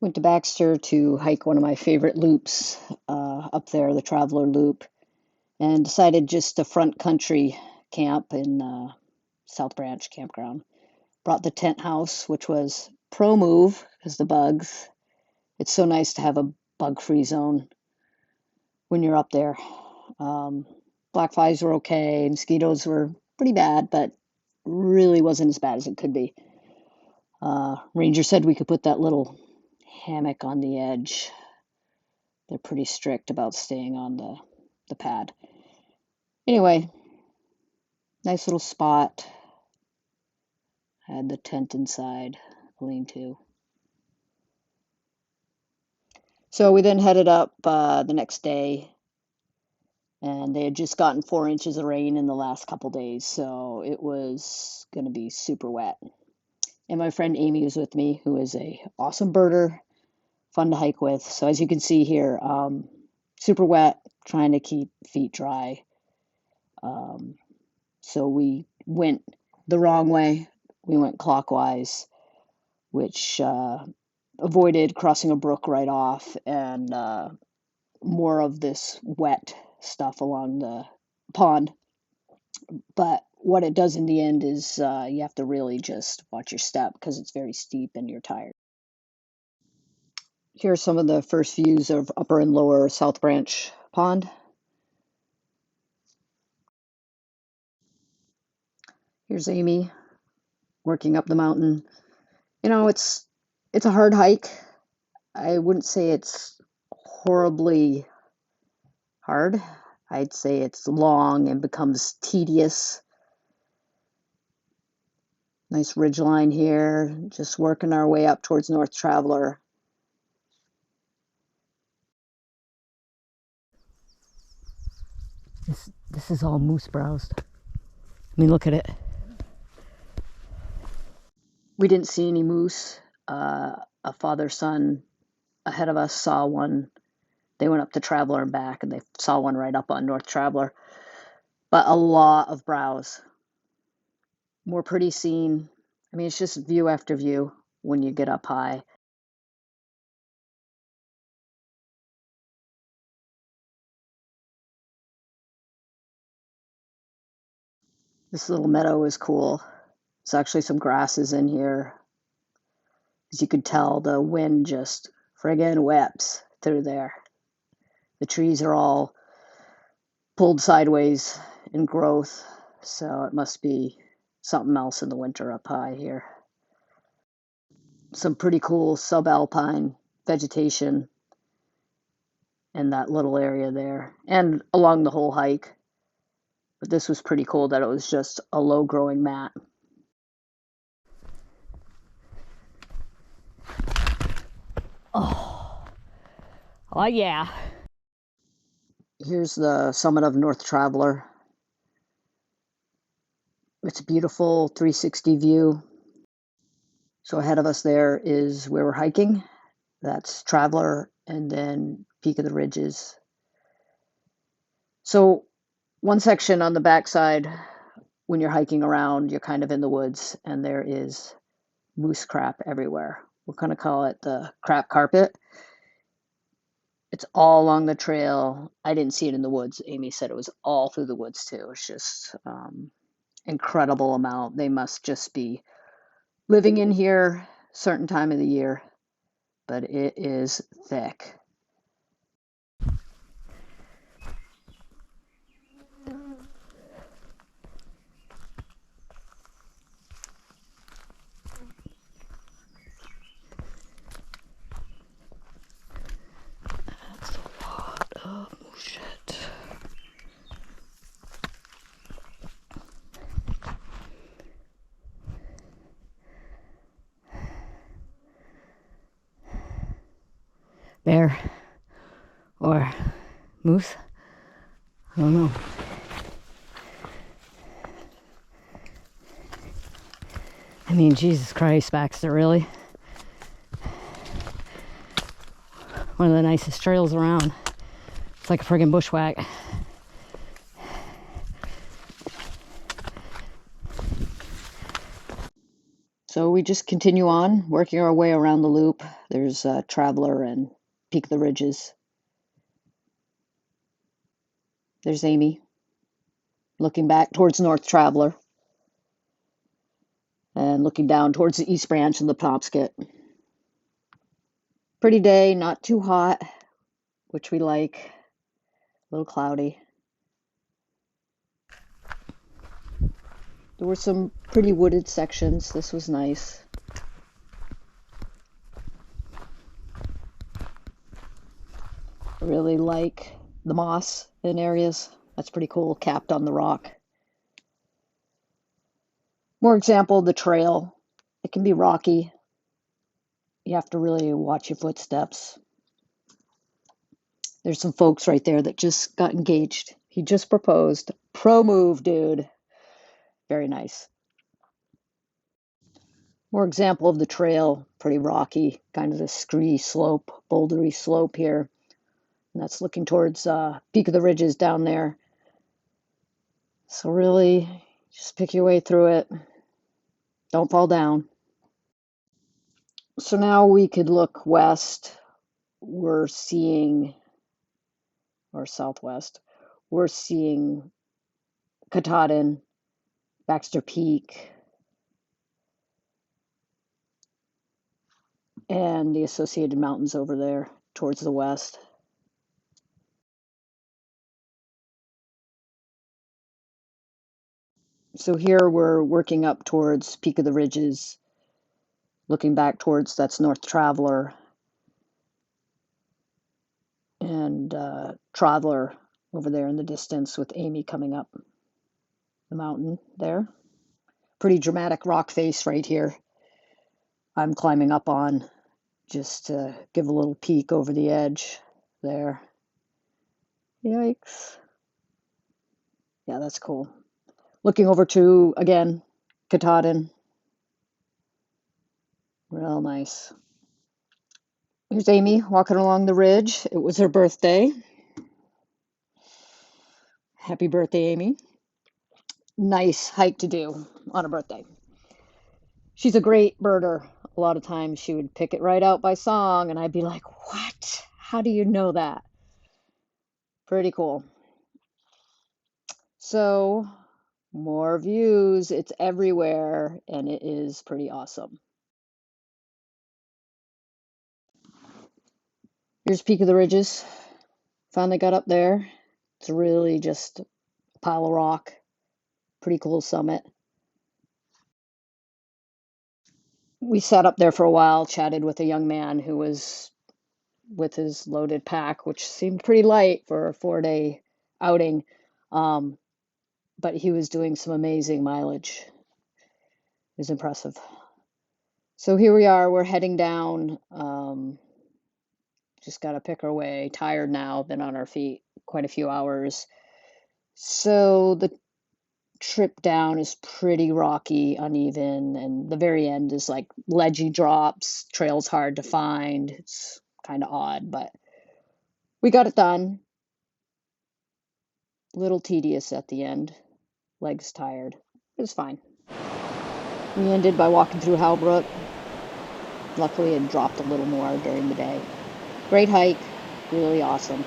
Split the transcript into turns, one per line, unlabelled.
Went to Baxter to hike one of my favorite loops up there, the Traveler Loop, and decided just to front country camp in South Branch Campground. Brought the tent house, which was pro move because the bugs. It's so nice to have a bug-free zone when you're up there. Um, Black flies were okay, mosquitoes were pretty bad, but really wasn't as bad as it could be. Ranger said we could put that little hammock on the edge. They're pretty strict about staying on the pad. Anyway, nice little spot. Had the tent inside, lean-to. So we then headed up the next day, and they had just gotten 4 inches of rain in the last couple days, so it was going to be super wet. And my friend Amy was with me, who is a awesome birder, fun to hike with. So as you can see here, super wet, trying to keep feet dry. So we went the wrong way. We went clockwise, which avoided crossing a brook right off and more of this wet stuff along the pond. But what it does in the end is you have to really just watch your step because it's very steep and you're tired. Here are some of the first views of Upper and Lower South Branch Pond. Here's Amy working up the mountain. You know, it's a hard hike. I wouldn't say it's horribly hard. I'd say it's long and becomes tedious. Nice ridge line here, just working our way up towards North Traveler. This is all moose browsed. I mean, look at it. We didn't see any moose. A father-son ahead of us saw one. They went up to Traveler and back, and they saw one right up on North Traveler. But a lot of browse. More pretty scene. I mean, it's just view after view when you get up high. This little meadow is cool. There's actually some grasses in here. As you could tell, the wind just friggin' whips through there. The trees are all pulled sideways in growth, so it must be something else in the winter up high here. Some pretty cool subalpine vegetation in that little area there, and along the whole hike. But this was pretty cool that it was just a low-growing mat. Oh yeah. Here's the summit of North Traveler. It's a beautiful 360 view. So ahead of us there is where we're hiking. That's Traveler and then Peak of the Ridges. So one section on the backside, when you're hiking around, you're kind of in the woods and there is moose crap everywhere. We're going to call it the crap carpet. It's all along the trail. I didn't see it in the woods. Amy said it was all through the woods too. It's just incredible amount. They must just be living in here certain time of the year, but it is thick. That's a lot of shit. Bear or moose? I don't know. I mean, Jesus Christ, Baxter, really? One of the nicest trails around. It's like a friggin' bushwhack. So we just continue on working our way around the loop. There's Traveler and Peak of the Ridges. There's Amy looking back towards North Traveler and looking down towards the East Branch and the Penobscot. Pretty day, not too hot, which we like. A little cloudy. There were some pretty wooded sections. This was nice. I really like the moss in areas. That's pretty cool, capped on the rock. More example, the trail. It can be rocky. You have to really watch your footsteps. There's some folks right there that just got engaged. He just proposed. Pro move, dude. Very nice. More example of the trail, pretty rocky, kind of a scree slope, bouldery slope here. And that's looking towards Peak of the Ridges down there. So really, just pick your way through it. Don't fall down. So now we could look west. We're seeing, or southwest, we're seeing Katahdin, Baxter Peak, and the associated mountains over there towards the west. So here we're working up towards Peak of the Ridges, looking back towards that's North Traveler, and Traveler over there in the distance with Amy coming up the mountain there. Pretty dramatic rock face right here. I'm climbing up on just to give a little peek over the edge there. Yikes. Yeah, that's cool. Looking over to, again, Katahdin. Real nice. Here's Amy walking along the ridge. It was her birthday. Happy birthday, Amy. Nice hike to do on a birthday. She's a great birder. A lot of times she would pick it right out by song, and I'd be like, what? How do you know that? Pretty cool. So, more views. It's everywhere, and it is pretty awesome. Here's Peak of the Ridges. Finally got up there. It's really just a pile of rock. Pretty cool summit. We sat up there for a while, chatted with a young man who was with his loaded pack, which seemed pretty light for a 4-day outing. But he was doing some amazing mileage. It was impressive. So here we are, we're heading down. Just got to pick our way. Tired now, been on our feet quite a few hours. So the trip down is pretty rocky, uneven, and the very end is like ledgy drops, trails hard to find. It's kind of odd, but we got it done. A little tedious at the end. Legs tired. It was fine. We ended by walking through Halbrook. Luckily, it dropped a little more during the day. Great hike, really awesome.